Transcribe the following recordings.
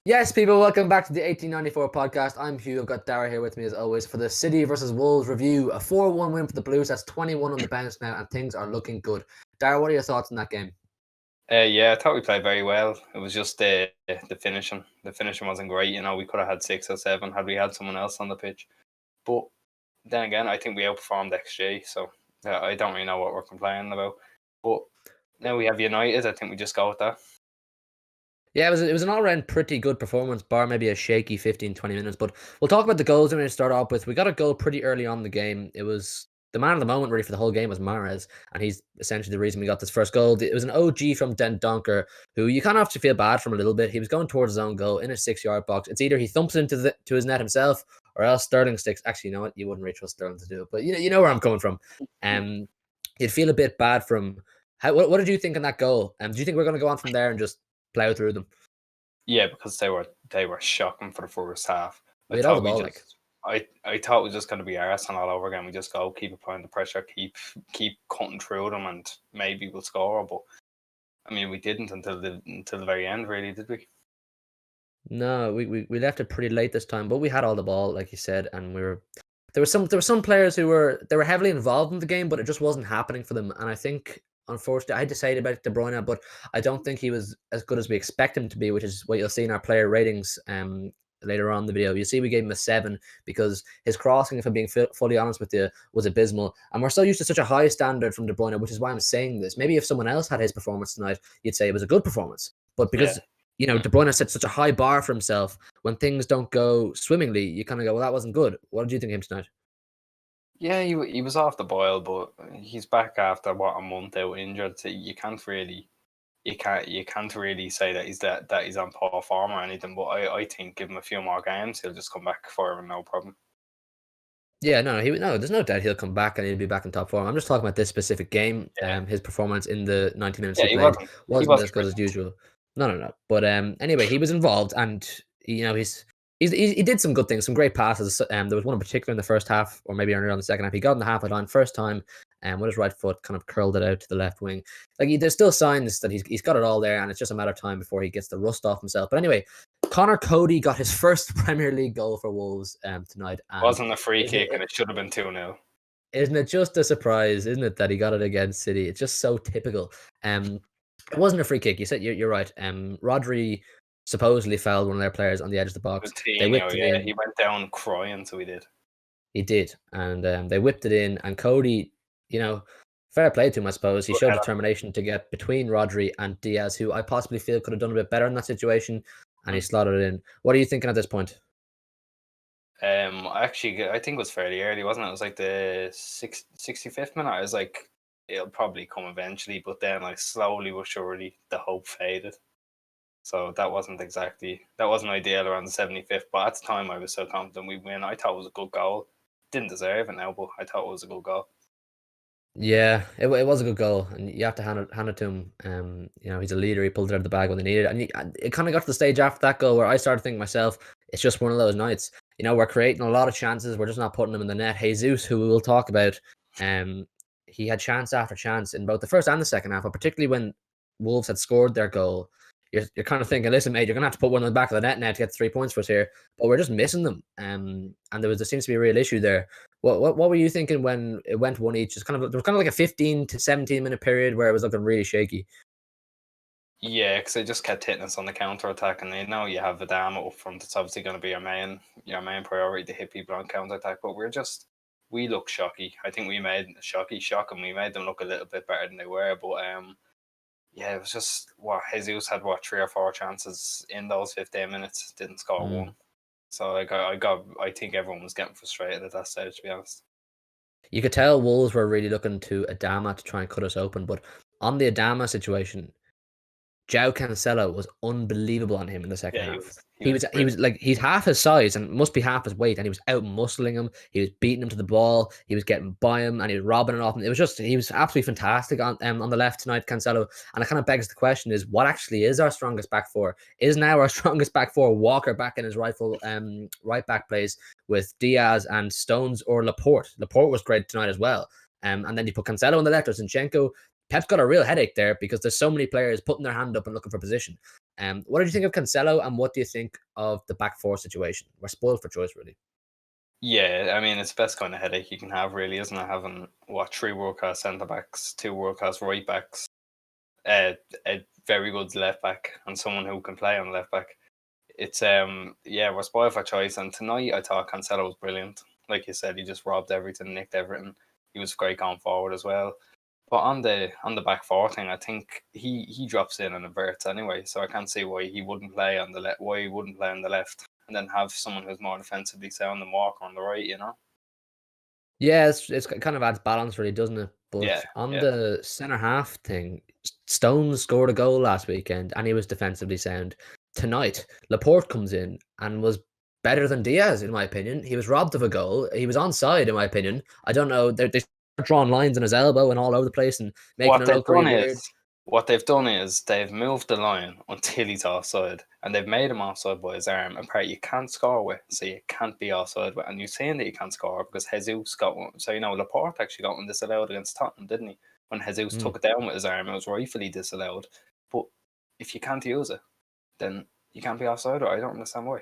Yes, people, welcome back to the 1894 podcast. I'm Hugh. I've got Dara here with me as always for the City versus Wolves review. A 4-1 win for the Blues. That's 21 on the bounce now, and things are looking good. Dara, what are your thoughts on that game? Yeah, I thought we played very well. It was just the finishing. The finishing wasn't great. We could have had 6 or 7 had we had someone else on the pitch. But then again, I think we outperformed XG, so I don't really know what we're complaining about. But now we have United. I think we just go with that. Yeah, it was an all-round pretty good performance, bar maybe a shaky 15-20 minutes. But we'll talk about the goals I'm going to start off with. We got a goal pretty early on in the game. It was the man of the moment really for the whole game was Mahrez, and he's essentially the reason we got this first goal. It was an OG from Den Donker, who you kind of have to feel bad from a little bit. He was going towards his own goal in a 6-yard box. It's either he thumps it into to his net himself, or else Sterling sticks. Actually, you know what? You wouldn't really trust Sterling to do it, but you know where I'm coming from. You'd feel a bit bad from. What did you think on that goal? Do you think we're going to go on from there and just plow through them? Yeah, because they were shocking for the first half. We had all the ball, I thought it was just going to be Arsenal all over again. We just go keep applying the pressure, keep cutting through them, and maybe we'll score. But I mean, we didn't until the very end, really, did we? No, we left it pretty late this time, but we had all the ball, like you said, and there were some players who were heavily involved in the game, but it just wasn't happening for them. And I think, unfortunately, I had to say it about De Bruyne, but I don't think he was as good as we expect him to be, which is what you'll see in our player ratings later on in the video. You see we gave him a 7 because his crossing, if I'm being fully honest with you, was abysmal. And we're so used to such a high standard from De Bruyne, which is why I'm saying this. Maybe if someone else had his performance tonight, you'd say it was a good performance. But because De Bruyne set such a high bar for himself, when things don't go swimmingly, you kind of go, well, that wasn't good. What did you think of him tonight? Yeah, he was off the boil, but he's back after a month out injured. So you can't really say that he's on poor form or anything. But I think give him a few more games, he'll just come back for him, no problem. Yeah, no, there's no doubt he'll come back and he'll be back in top form. I'm just talking about this specific game. His performance in the 90 minutes he played wasn't as good as usual. No. But anyway, he was involved, and he did some good things, some great passes. There was one in particular in the first half, or maybe earlier on the second half. He got in the half line first time, and with his right foot, kind of curled it out to the left wing. There's still signs that he's got it all there, and it's just a matter of time before he gets the rust off himself. But anyway, Connor Cody got his first Premier League goal for Wolves tonight. It wasn't a free kick, and it should have been 2-0. Isn't it just a surprise, isn't it, that he got it against City? It's just so typical. It wasn't a free kick. You said you're right. Rodri supposedly fouled one of their players on the edge of the box. They whipped it in. He went down crying, so he did. He did, and they whipped it in. And Cody, fair play to him, I suppose. He showed determination to get between Rodri and Diaz, who I possibly feel could have done a bit better in that situation, and he slotted it in. What are you thinking at this point? Actually, I think it was fairly early, wasn't it? It was like the 65th minute. I was like, it'll probably come eventually, but then slowly but surely the hope faded. So that wasn't ideal around the 75th, but at the time I was so confident we'd win. I thought it was a good goal. Didn't deserve it now, but I thought it was a good goal. Yeah, it was a good goal, and you have to hand it to him. He's a leader. He pulled it out of the bag when they needed it, and it kind of got to the stage after that goal where I started thinking myself, it's just one of those nights. We're creating a lot of chances. We're just not putting them in the net. Jesus, who we will talk about, he had chance after chance in both the first and the second half, but particularly when Wolves had scored their goal. You're kind of thinking, listen, mate, you're going to have to put one in the back of the net now to get 3 points for us here. But we're just missing them. And there seems to be a real issue there. What were you thinking when it went one each? There was kind of like a 15 to 17 minute period where it was looking really shaky. Yeah, because they just kept hitting us on the counter attack, and you have Adama up front. It's obviously going to be your main priority to hit people on counter attack. But we look shocky. I think we made shocking. We made them look a little bit better than they were, but yeah, it was just Jesus had 3 or 4 chances in those 15 minutes, didn't score one. So I think everyone was getting frustrated at that stage, to be honest. You could tell Wolves were really looking to Adama to try and cut us open, but on the Adama situation, João Cancelo was unbelievable on him in the second half. He's half his size and must be half his weight, and he was out muscling him. He was beating him to the ball. He was getting by him, and he was robbing it off him. He was absolutely fantastic on the left tonight, Cancelo. And it kind of begs the question: is what actually is our strongest back four? Is now our strongest back four Walker back in his rightful right back place with Diaz and Stones, or Laporte? Laporte was great tonight as well. And then you put Cancelo on the left or Zinchenko. Pep's got a real headache there because there's so many players putting their hand up and looking for position. What did you think of Cancelo, and what do you think of the back four situation? We're spoiled for choice, really. Yeah, I mean, it's the best kind of headache you can have, really, isn't it? Having, what, three world-class centre-backs, two world-class right-backs, a very good left-back, and someone who can play on left-back. It's, yeah, we're spoiled for choice, and tonight I thought Cancelo was brilliant. Like you said, he just robbed everything, nicked everything. He was great going forward as well. But on the back four thing, I think he drops in and inverts anyway, so I can't see why he wouldn't play on the left. Why he wouldn't play on the left, and then have someone who's more defensively sound than Walker on the right. You know? Yeah, it's kind of adds balance, really, doesn't it? Yeah, But on yeah. the centre half thing, Stones scored a goal last weekend, and he was defensively sound. Tonight, Laporte comes in and was better than Diaz, in my opinion. He was robbed of a goal. He was onside, in my opinion. I don't know. They drawing lines on his elbow and all over the place and making What it they've look really done weird. is what they've done is they've moved the line until he's offside, and they've made him offside by his arm. And part you can't score with, so you can't be offside with. And you're saying that you can't score because Jesus got one. So Laporte actually got one disallowed against Tottenham, didn't he? When Jesus Mm. took it down with his arm, it was rightfully disallowed. But if you can't use it, then you can't be offside. Or I don't understand why.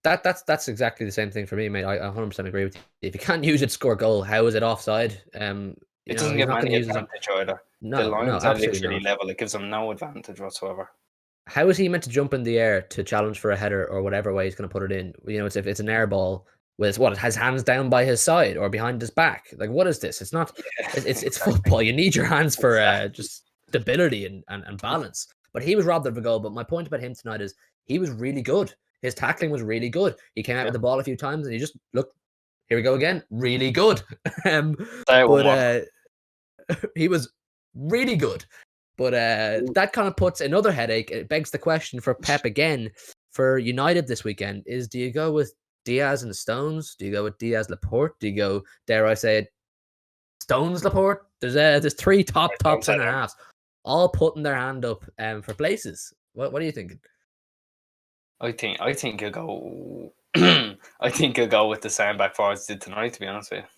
That's exactly the same thing for me, mate. I 100% agree with you. If you can't use it to score a goal, how is it offside? It doesn't He's give him not going to any use it. advantage either. The No, no, lines are absolutely literally not. level. It gives them no advantage whatsoever. How is he meant to jump in the air to challenge for a header or whatever way he's going to put it in? It's if it's an air ball with what, it has hands down by his side or behind his back. Like, what is this? It's not. Yeah, It's exactly. football. You need your hands for Exactly. just stability and balance. But he was robbed of a goal. But my point about him tonight is he was really good. His tackling was really good. He came out Yeah. with the ball a few times and he just looked. Here we go again. Really good. um, Say it one but more. he was really good. But that kind of puts another headache. It begs the question for Pep again for United this weekend: is do you go with Diaz and Stones? Do you go with Diaz Laporte? Do you go, dare I say it, Stones Laporte? There's three I top don't say centre them. halves, all putting their hand up for places. What are you thinking? I think he'll go. I think he'll go with the same back forwards did tonight. To be honest with you, I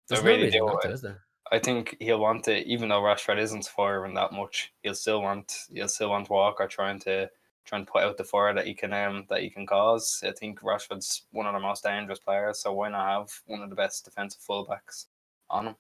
There's no really reason do. not to, is there? I think he'll want to, even though Rashford isn't firing that much, he'll still want Walker trying to put out the fire that he can cause. I think Rashford's one of the most dangerous players, so why not have one of the best defensive fullbacks on him?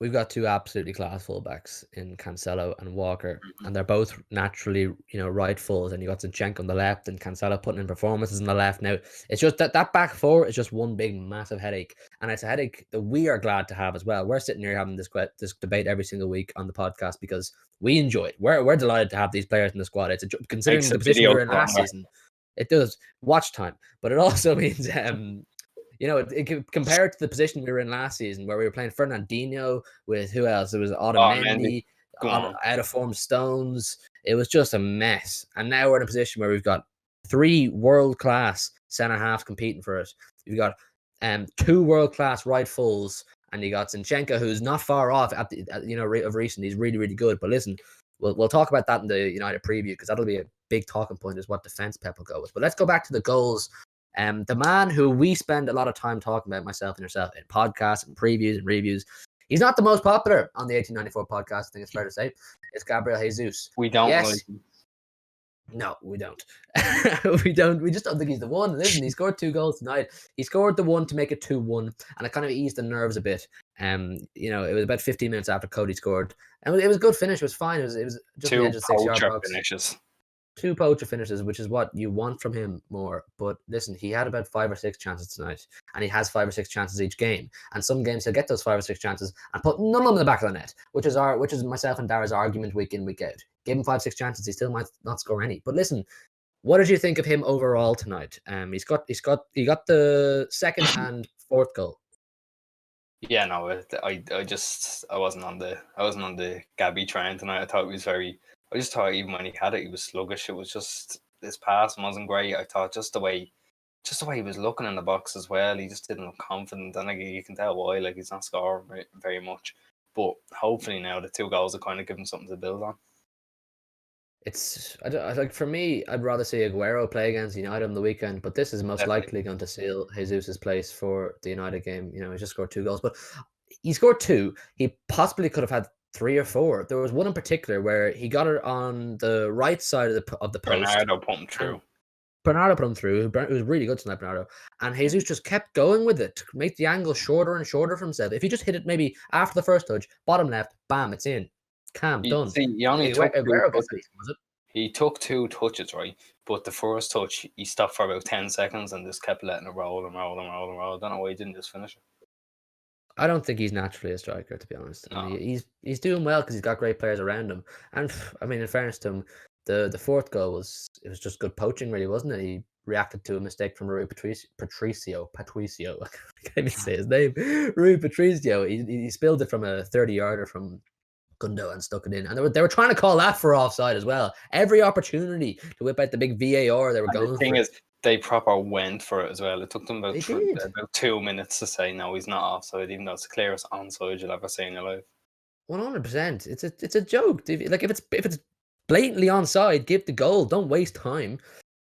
We've got two absolutely class fullbacks in Cancelo and Walker, Mhm. and they're both naturally, right fulls. And you got Zinchenko on the left, and Cancelo putting in performances on the left. Now it's just that back four is just one big massive headache, and it's a headache that we are glad to have as well. We're sitting here having this debate every single week on the podcast because we enjoy it. We're delighted to have these players in the squad. Considering Makes the the position we video were in last longer. season, it does watch time, but it also means compared to the position we were in last season, where we were playing Fernandinho with who else? It was Oh, Mendy, Otamendi, go on. out of form Stones. It was just a mess. And now we're in a position where we've got three world class centre halves competing for it. You've got two world class right fulls, and you got Zinchenko, who's not far off of recent. He's really really good. But listen, we'll talk about that in the United preview because that'll be a big talking point is what defense Pep will go with. But let's go back to the goals. The man who we spend a lot of time talking about, myself and yourself, in podcasts and previews and reviews. He's not the most popular on the 1894 podcast, I think it's fair to say. It's Gabriel Jesus. We don't like Yes. No, we don't. We don't. We just don't think he's the one. Listen, he scored 2 goals tonight. He scored the one to make it 2-1, and it kind of eased the nerves a bit. It was about 15 minutes after Cody scored, and it was a good finish. It was fine. It was just on the two edge of the 6 yard poacher box. finishes. 2 poacher finishes, which is what you want from him more. But listen, he had about 5 or 6 chances tonight, and he has 5 or 6 chances each game. And some games he'll get those 5 or 6 chances and put none of them in the back of the net, which is myself and Dara's argument week in week out. Give him 5 6 chances, he still might not score any. But listen, what did you think of him overall tonight? He got the second and fourth goal. Yeah, no, I wasn't on the Gabby train tonight. I just thought even when he had it, he was sluggish. It was just his pass wasn't great. I thought just the way he was looking in the box as well, he just didn't look confident. And like, you can tell why. Like, he's not scoring very much. But hopefully now the 2 goals will kind of give him something to build on. Like for me, I'd rather see Aguero play against United on the weekend, but this is most Definitely. likely going to seal Jesus' place for the United game. He just scored 2 goals, but he scored 2. He possibly could have had 3 or 4. There was one in particular where he got it on the right side of the post, Bernardo put him and through. Bernardo put him through. It was really good tonight, Bernardo. And Jesus just kept going with it to make the angle shorter and shorter for himself. If he just hit it maybe after the first touch, bottom left, bam, it's in. Done. He only took 2 Aguero gets touches. it, was it? He took 2 touches, right? But the first touch, he stopped for about 10 seconds and just kept letting it roll and roll and roll and roll. I don't know why he didn't just finish it. I don't think he's naturally a striker, to be honest. And No. he's doing well because he's got great players around him. And I mean, in fairness to him, the fourth goal was just good poaching, really, wasn't it? He reacted to a mistake from Rui Patricio. I can't even say his name. Rui Patricio. He spilled it from a 30-yarder from Gundo and stuck it in. And they were trying to call that for offside as well. Every opportunity to whip out the big VAR, they were going The thing for is, they proper went for it as well. It took them They did. about 2 minutes to say no, he's not offside, even though it's the clearest onside you'll ever see in your life. 100%. It's a joke. Like if it's blatantly onside, give the goal. Don't waste time.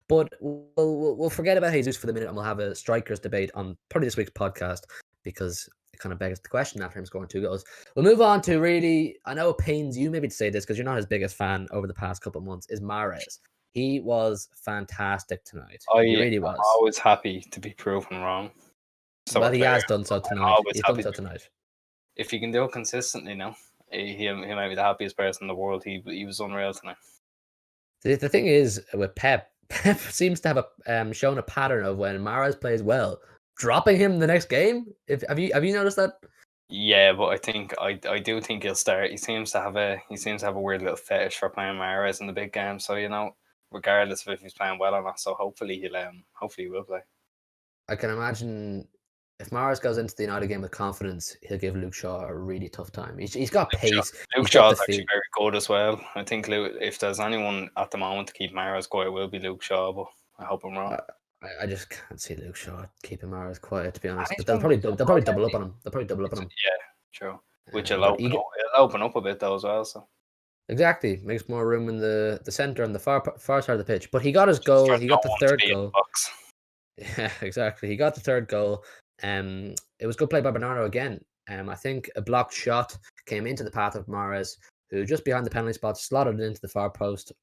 But we'll forget about Jesus for the minute, and we'll have a strikers debate on probably this week's podcast because it kind of begs the question after him scoring 2 goals. We'll move on to really. I know it pains you maybe to say this because you're not his biggest fan over the past couple of months. Is Mahrez? He was fantastic tonight. He really I'm was. always happy to be proven wrong. So Well, he has done so tonight. He's done so tonight. If you can do it consistently now, he might be the happiest person in the world. He was unreal tonight. The thing is with Pep seems to have shown a pattern of when Mahrez plays well, dropping him the next game. Have you noticed that? Yeah, but I do think he'll start. He seems to have a weird little fetish for playing Mahrez in the big game. So regardless of if he's playing well or not, so hopefully he will play. I can imagine if Mahrez goes into the United game with confidence, he'll give Luke Shaw a really tough time. He's got pace. Luke Shaw's actually very good as well. I think if there's anyone at the moment to keep Mahrez quiet, it will be Luke Shaw. But I hope I'm wrong. I just can't see Luke Shaw keeping Mahrez quiet, to be honest. But they'll probably double up on him. Yeah, true. Which will open up a bit though as well. So exactly, makes more room in the center and the far side of the pitch. But he got his goal. He got the third goal. Yeah, exactly. He got the third goal. It was good play by Bernardo again. I think a blocked shot came into the path of Mahrez, who just behind the penalty spot slotted it into the far post,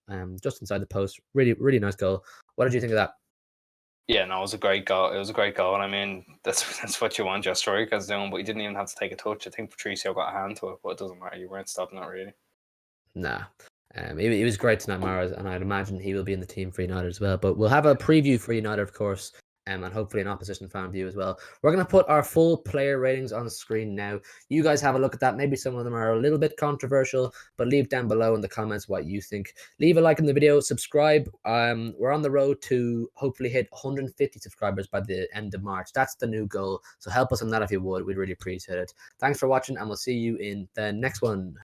just inside the post. Really, really nice goal. What did you think of that? Yeah, no, it was a great goal. It was a great goal. I mean, that's what you want your strikers doing, but he didn't even have to take a touch. I think Patricio got a hand to it, but it doesn't matter. You weren't stopping it really. Nah. It was great tonight, Mahrez, and I'd imagine he will be in the team for United as well. But we'll have a preview for United, of course, and hopefully an opposition fan view as well. We're going to put our full player ratings on the screen now. You guys have a look at that. Maybe some of them are a little bit controversial, but leave down below in the comments what you think. Leave a like in the video, subscribe. We're on the road to hopefully hit 150 subscribers by the end of March. That's the new goal. So help us on that if you would. We'd really appreciate it. Thanks for watching, and we'll see you in the next one.